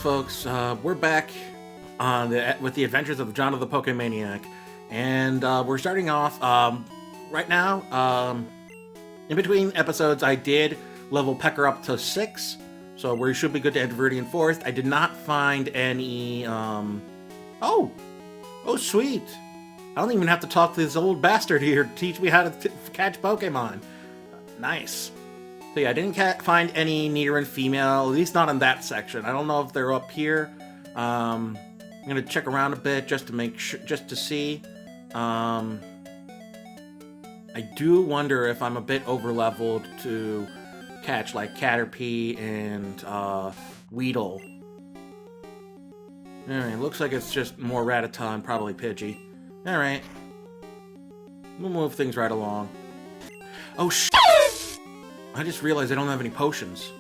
folks, we're back on with the adventures of Jonno the PokéManiac, and we're starting off right now. In between episodes, I did level Pecker up to 6, so we should be good to enter Viridian Forest. I did not find any. Oh, sweet! I don't even have to talk to this old bastard here to teach me how to catch Pokemon. Nice. So yeah, I didn't find any near and female, at least not in that section. I don't know if they're up here. I'm gonna check around a bit just to make sure, just to see. I do wonder if I'm a bit over-leveled to catch like Caterpie and Weedle. Alright, looks like it's just more Rattata and probably Pidgey. Alright. We'll move things right along. Oh, I just realized I don't have any potions.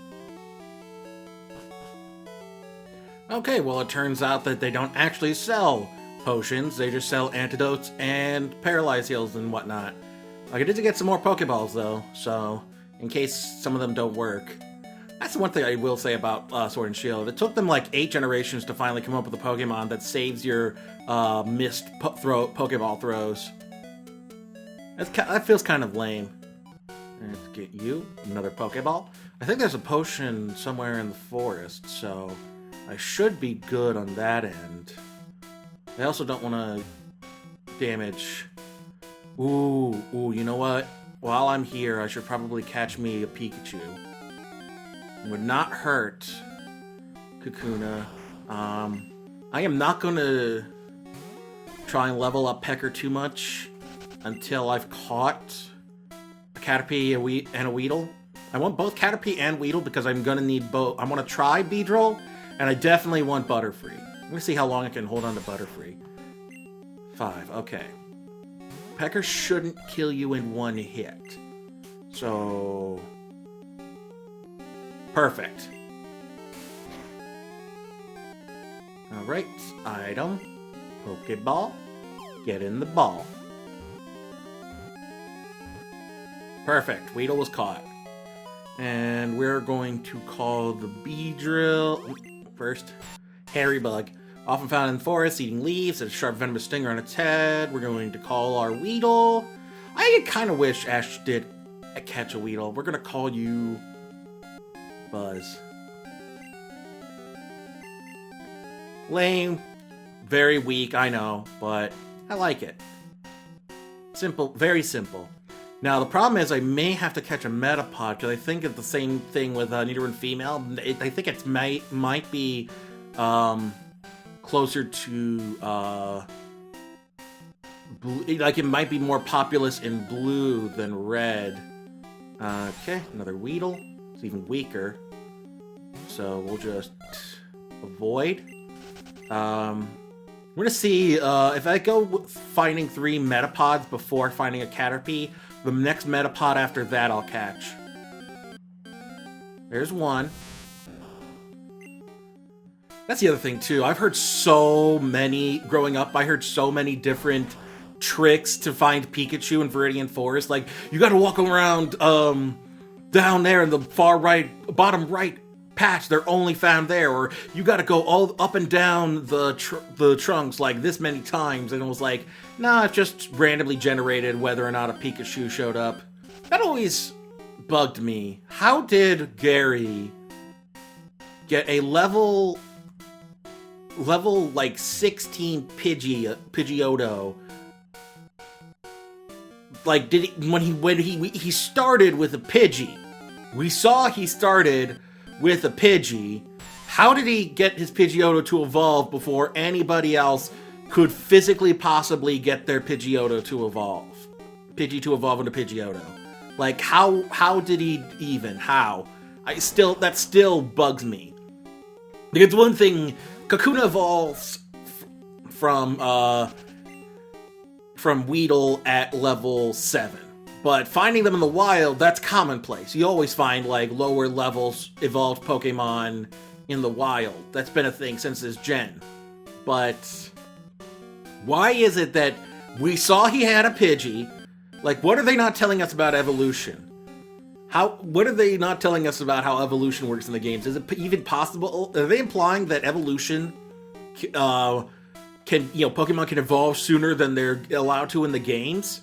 Okay, well it turns out that they don't actually sell potions, they just sell antidotes and paralyze heals and whatnot. Like, I did get some more Pokeballs though, so in case some of them don't work. That's the one thing I will say about Sword and Shield. It took them like 8 generations to finally come up with a Pokemon that saves your missed Pokeball throws. That feels kind of lame. Let's get you another Pokeball. I think there's a potion somewhere in the forest, so I should be good on that end. I also don't want to damage. Ooh, you know what? While I'm here, I should probably catch me a Pikachu. It would not hurt Kakuna. I am not going to try and level up Pecker too much until I've caught a Caterpie and a Weedle. I want both Caterpie and Weedle because I'm going to need both. I want to try Beedrill, and I definitely want Butterfree. I'm going to see how long I can hold on to Butterfree. 5, okay. Pecker shouldn't kill you in one hit. So... perfect. Alright, item. Pokeball. Get in the ball. Perfect, Weedle was caught. And we're going to call the Beedrill... first, Hairy Bug. Often found in forests, eating leaves, has a sharp venomous stinger on its head. We're going to call our Weedle. I kind of wish Ash did catch a Weedle. We're going to call you... Buzz. Lame. Very weak, I know, but I like it. Simple, very simple. Now, the problem is I may have to catch a Metapod, because I think it's the same thing with neither and female. I think it might be closer to blue, like it might be more populous in blue than red. Okay, another Weedle. It's even weaker. So we'll just avoid. We're gonna see if I go finding 3 Metapods before finding a Caterpie, the next Metapod after that I'll catch. There's one. That's the other thing too. I've heard so many, growing up, I heard so many different tricks to find Pikachu in Viridian Forest. Like, you gotta walk around down there in the far right, bottom right patch, they're only found there, or you gotta go all up and down the trunks like this many times, and it was like, nah, it's just randomly generated whether or not a Pikachu showed up. That always bugged me. How did Gary get a level like 16 Pidgeotto? Like, did he, when he started with a Pidgey? We saw he started with a Pidgey. How did he get his Pidgeotto to evolve before anybody else could physically possibly get their Pidgeotto to evolve? Pidgey to evolve into Pidgeotto. Like, how did he even? How? That still bugs me. Because one thing, Kakuna evolves from Weedle at level 7. But finding them in the wild, that's commonplace. You always find, like, lower levels evolved Pokemon in the wild. That's been a thing since this gen. But why is it that we saw he had a Pidgey? Like, what are they not telling us about evolution? What are they not telling us about how evolution works in the games? Is it even possible? Are they implying that evolution can, Pokemon can evolve sooner than they're allowed to in the games?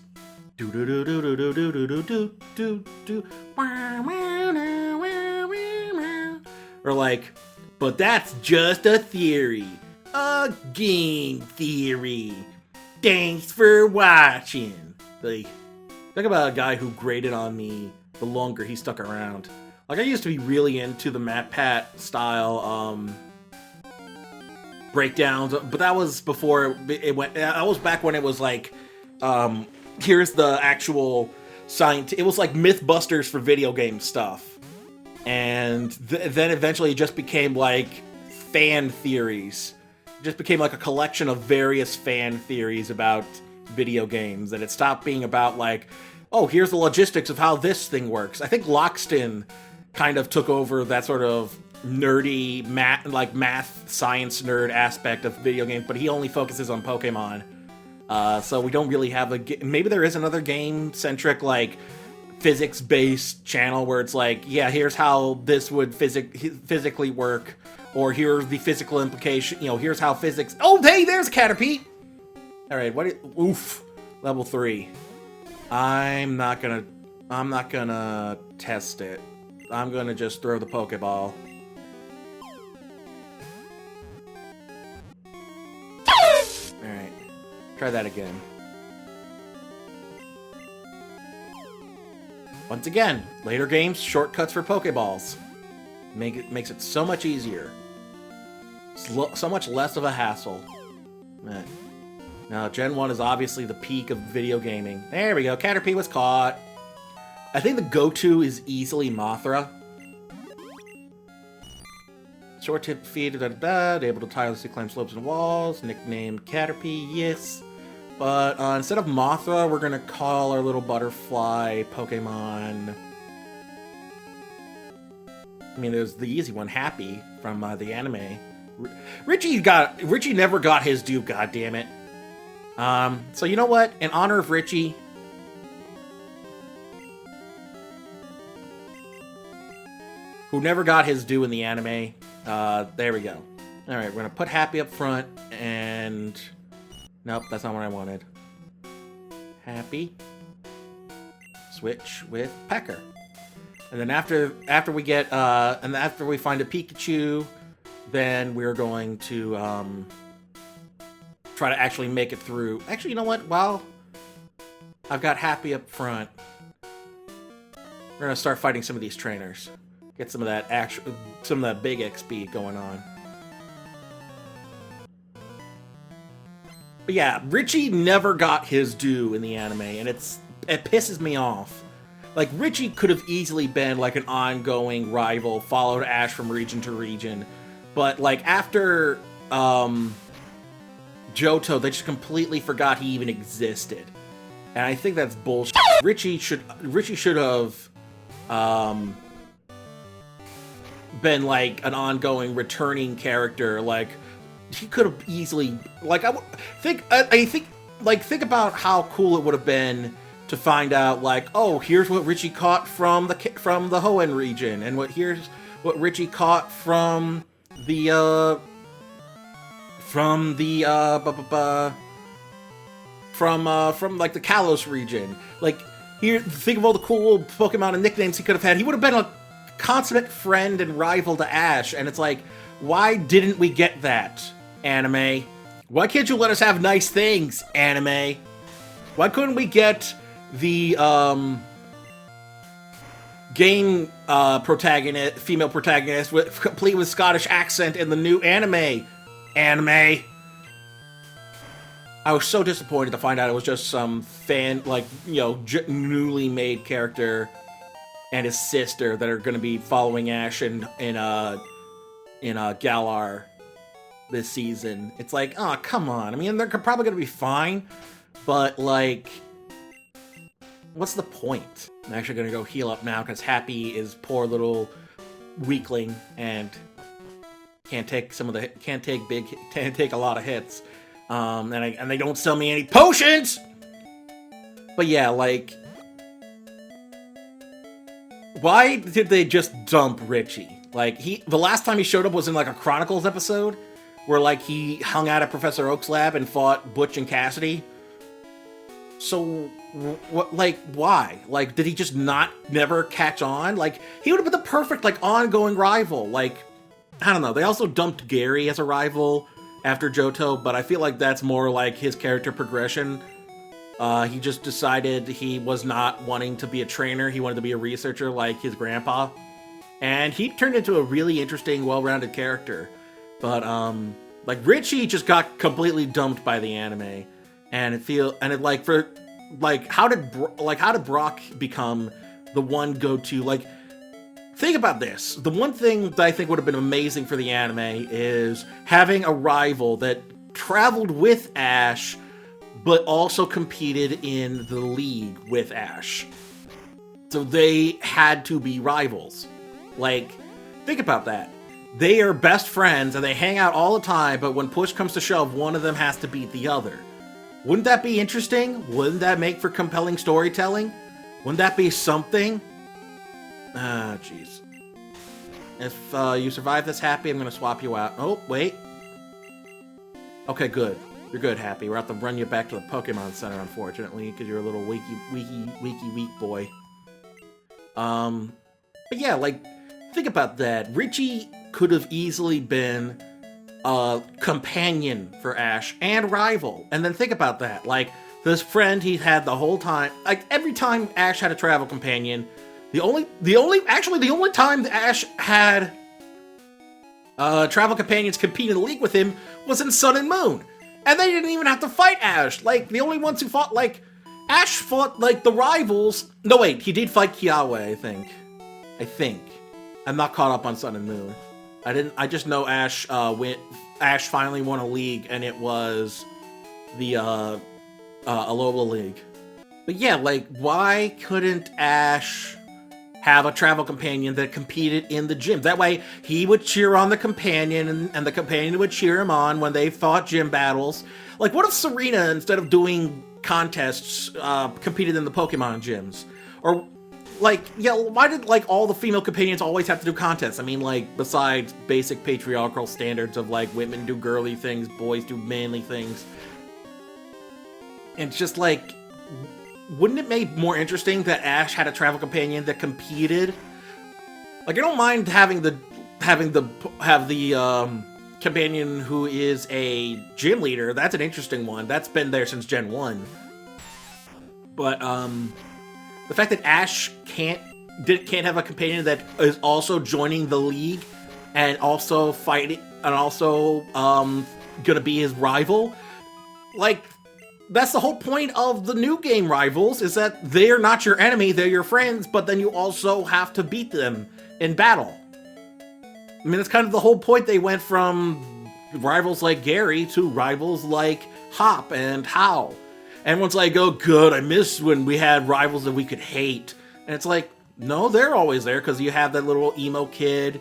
Or like, but that's just a theory. A game theory. Thanks for watching. Like, think about a guy who graded on me the longer he stuck around. Like, I used to be really into the Matt Pat style breakdowns, but that was before it went. That was back when it was like, here's the actual science. It was like Mythbusters for video game stuff, and then eventually it just became like fan theories. It just became like a collection of various fan theories about video games, and it stopped being about like, oh, here's the logistics of how this thing works. I think Loxton kind of took over that sort of nerdy math science nerd aspect of video games, but he only focuses on Pokemon. So we don't really have maybe there is another game centric like physics based channel where it's like, yeah, here's how this would physically work, or here's the physical implication, here's how physics. Oh, hey, there's Caterpie. All right, oof, level 3. I'm not gonna test it. I'm gonna just throw the Pokeball. Alright. Try that again. Once again, later games, shortcuts for Pokeballs. Makes it so much easier. So much less of a hassle. Man. Now, Gen 1 is obviously the peak of video gaming. There we go, Caterpie was caught. I think the go-to is easily Mothra. Short tip feet, able to tirelessly climb slopes and walls. Nicknamed Caterpie, yes. But instead of Mothra, we're gonna call our little butterfly Pokemon. I mean, there's the easy one, Happy, from the anime. Richie never got his due, goddammit. So you know what? In honor of Richie, who never got his due in the anime, there we go. Alright, we're gonna put Happy up front, and nope, that's not what I wanted. Happy. Switch with Pecker. And then after we get, and after we find a Pikachu, then we're going to, try to actually make it through. Actually, you know what? While I've got Happy up front, we're gonna start fighting some of these trainers. Get some of that big XP going on. But yeah, Richie never got his due in the anime, and it pisses me off. Like, Richie could have easily been like an ongoing rival, followed Ash from region to region, but like after Johto, they just completely forgot he even existed. And I think that's bullshit. Richie should have been like an ongoing returning character. Like, he could have easily, like, think about how cool it would have been to find out, like, oh, here's what Richie caught from the Hoenn region, and here's what Richie caught from the like the Kalos region. Like, here, think of all the cool Pokemon and nicknames he could have had. He would have been a consummate friend and rival to Ash, and it's like, why didn't we get that, anime? Why can't you let us have nice things, anime? Why couldn't we get the game female protagonist complete with Scottish accent in the new anime? I was so disappointed to find out it was just some newly made character and his sister that are going to be following Ash in Galar this season. It's like, oh, come on. I mean, they're probably going to be fine, but like, what's the point? I'm actually going to go heal up now because Happy is poor little weakling and can't take a lot of hits. And they don't sell me any potions. But yeah, like, why did they just dump Richie? Like, the last time he showed up was in, like, a Chronicles episode, where, like, he hung out at Professor Oak's lab and fought Butch and Cassidy. So, what, like, why? Like, did he just never catch on? Like, he would have been the perfect, like, ongoing rival. Like, I don't know. They also dumped Gary as a rival after Johto, but I feel like that's more like his character progression. He just decided he was not wanting to be a trainer. He wanted to be a researcher like his grandpa. And he turned into a really interesting, well-rounded character. But, like, Richie just got completely dumped by the anime. And how did Brock become the one go-to? Like, think about this. The one thing that I think would have been amazing for the anime is having a rival that traveled with Ash, but also competed in the league with Ash. So they had to be rivals. Like, think about that. They are best friends and they hang out all the time, but when push comes to shove, one of them has to beat the other. Wouldn't that be interesting? Wouldn't that make for compelling storytelling? Wouldn't that be something? Ah, jeez. If you survive this, Happy, I'm gonna swap you out. Oh, wait. Okay, good. You're good, Happy. We're have to run you back to the Pokemon Center, unfortunately, because you're a little weak boy. But yeah, like, think about that. Richie could have easily been a companion for Ash and rival. And then think about that. Like, this friend he had the whole time. Like, every time Ash had a travel companion, the only time that Ash had travel companions compete in the league with him was in Sun and Moon. And they didn't even have to fight Ash. Like, the only ones who fought, like, Ash fought, like, the rivals. No, wait, he did fight Kiawe, I think. I'm not caught up on Sun and Moon. I just know Ash finally won a league, and it was the Alola League. But yeah, like, why couldn't Ash have a travel companion that competed in the gym? That way, he would cheer on the companion, and the companion would cheer him on when they fought gym battles. Like, what if Serena, instead of doing contests, competed in the Pokemon gyms? Or, like, yeah, why did, like, all the female companions always have to do contests? I mean, like, besides basic patriarchal standards of, like, women do girly things, boys do manly things. And it's just, like, wouldn't it make more interesting that Ash had a travel companion that competed? Like, I don't mind having the companion who is a gym leader. That's an interesting one. That's been there since Gen 1. But, the fact that Ash can't have a companion that is also joining the league and also fighting and also gonna be his rival, like, that's the whole point of the new game Rivals, is that they're not your enemy, they're your friends, but then you also have to beat them in battle. I mean, that's kind of the whole point. They went from rivals like Gary to rivals like Hop and How. Everyone's like, oh, good, I miss when we had rivals that we could hate. And it's like, no, they're always there, because you have that little emo kid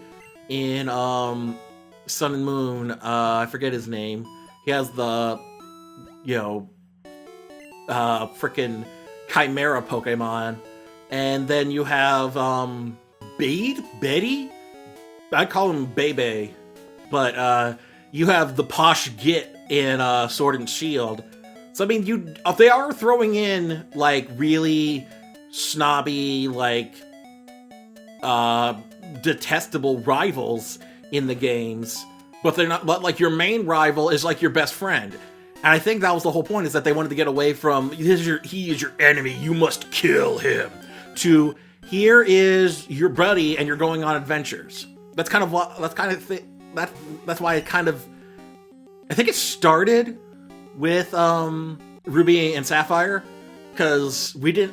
in Sun and Moon. I forget his name. He has the, frickin' Chimera Pokemon. And then you have Betty? I call him Bebe. But you have the Posh Git in Sword and Shield. So, I mean, they are throwing in, like, really snobby, like, detestable rivals in the games, but they're not, but, like, your main rival is, like, your best friend. And I think that was the whole point, is that they wanted to get away from, he is your enemy, you must kill him, to, here is your buddy, and you're going on adventures. That's why it kind of, I think it started with Ruby and Sapphire, because like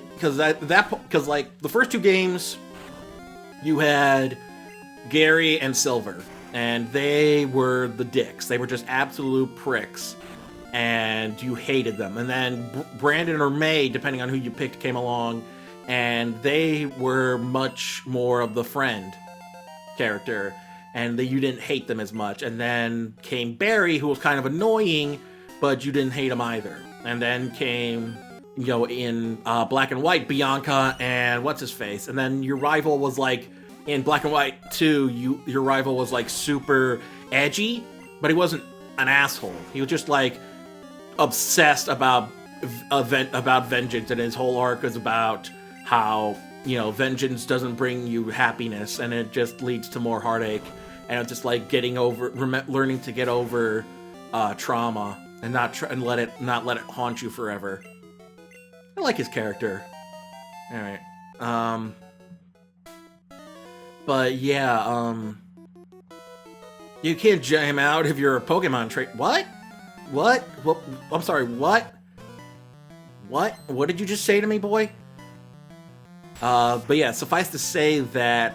the first two games you had Gary and Silver, and they were the dicks. They were just absolute pricks, and you hated them. And then Brandon or May, depending on who you picked, came along, and they were much more of the friend character, and you didn't hate them as much. And then came Barry, who was kind of annoying, but you didn't hate him either. And then came you know, in Black and White, Bianca and what's his face, and then your rival was like in Black and White 2. Your rival was like super edgy, but he wasn't an asshole. He was just like obsessed about vengeance, and his whole arc was about how, you know, vengeance doesn't bring you happiness, and it just leads to more heartache, and it's just like learning to get over trauma and not let it haunt you forever. I like his character. All right. But yeah, you can't jam out if you're a Pokemon trainer. What? I'm sorry, what? What did you just say to me, boy? But yeah, suffice to say that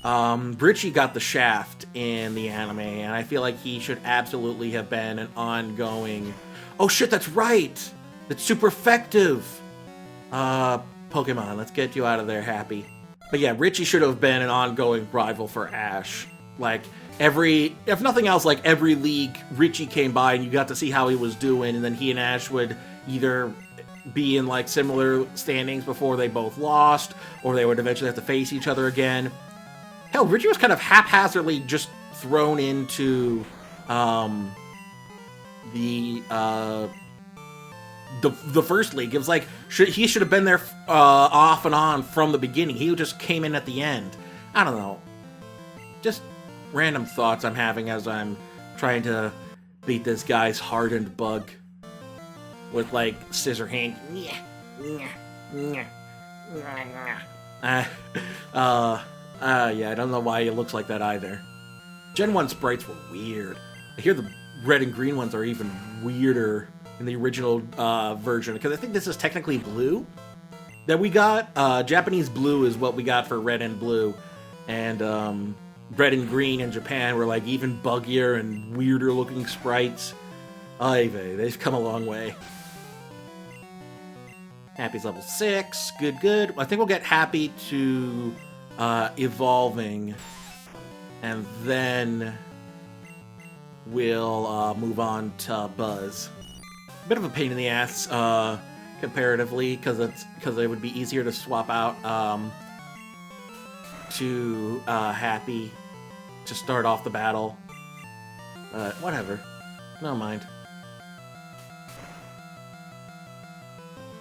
Richie got the shaft in the anime, and I feel like he should absolutely have been an ongoing... Oh shit, that's right! That's super effective! Pokemon, let's get you out of there happy. But yeah, Richie should have been an ongoing rival for Ash. Like, if nothing else, like every league, Richie came by and you got to see how he was doing, and then he and Ash would either be in like similar standings before they both lost, or they would eventually have to face each other again. Hell, Richie was kind of haphazardly just thrown into the first league. It was like he should have been there off and on from the beginning. He just came in at the end. I don't know. Just random thoughts I'm having as I'm trying to beat this guy's hardened bug with like scissor hand. Yeah, I don't know why it looks like that either. Gen 1 sprites were weird. I hear the red and green ones are even weirder in the original version, because I think this is technically blue that we got. Japanese blue is what we got for red and blue, and red and green in Japan were like even buggier and weirder looking sprites. Ay vey, they've come a long way. Happy's level 6, good. I think we'll get Happy to evolving, and then we'll move on to Buzz. Bit of a pain in the ass comparatively, because it would be easier to swap out to Happy to start off the battle. Whatever, no mind.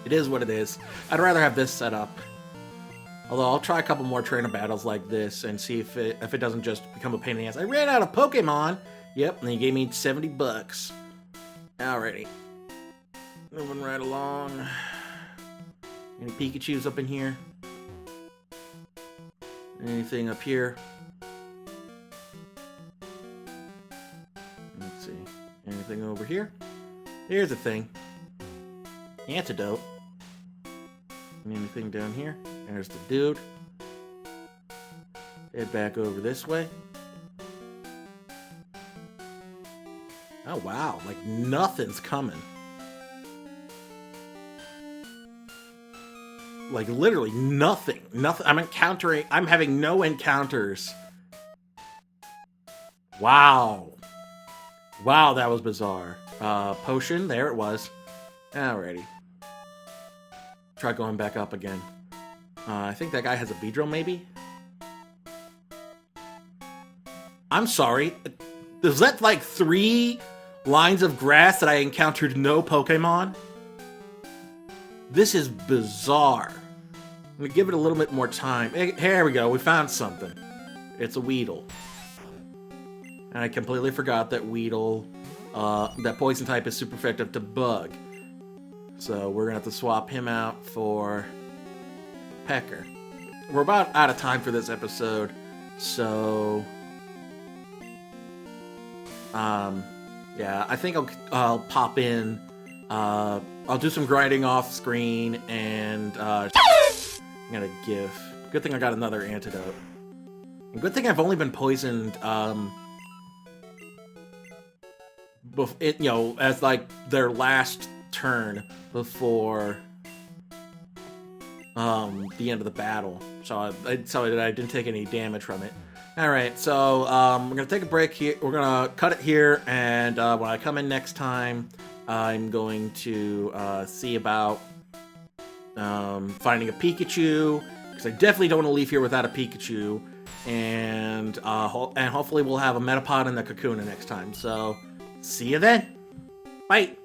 It is what it is. I'd rather have this set up. Although I'll try a couple more trainer battles like this and see if it doesn't just become a pain in the ass. I ran out of Pokemon. Yep, and he gave me $70. Alrighty. Moving right along. Any Pikachus up in here? Anything up here? Let's see. Anything over here? Here's a thing. Antidote. Anything down here? There's the dude. Head back over this way. Oh wow, like nothing's coming. Like literally nothing. I'm having no encounters. Wow. Wow, that was bizarre. Potion, there it was. Alrighty. Try going back up again. I think that guy has a Beedrill, maybe? I'm sorry. Is that like 3 lines of grass that I encountered no Pokemon? This is bizarre. I'm gonna give it a little bit more time. Here we go, we found something. It's a Weedle. And I completely forgot that Weedle, that poison type is super effective to Bug. So we're gonna have to swap him out for Pecker. We're about out of time for this episode, so yeah, I think I'll pop in. I'll do some grinding off screen, and I'm gonna give. Good thing I got another antidote. And good thing I've only been poisoned, as like their last turn before the end of the battle, so I didn't take any damage from it. Alright, so we're gonna take a break here. We're gonna cut it here, and when I come in next time, I'm going to see about finding a Pikachu, because I definitely don't want to leave here without a Pikachu. And hopefully we'll have a Metapod and the Kakuna next time. So, see you then. Bye.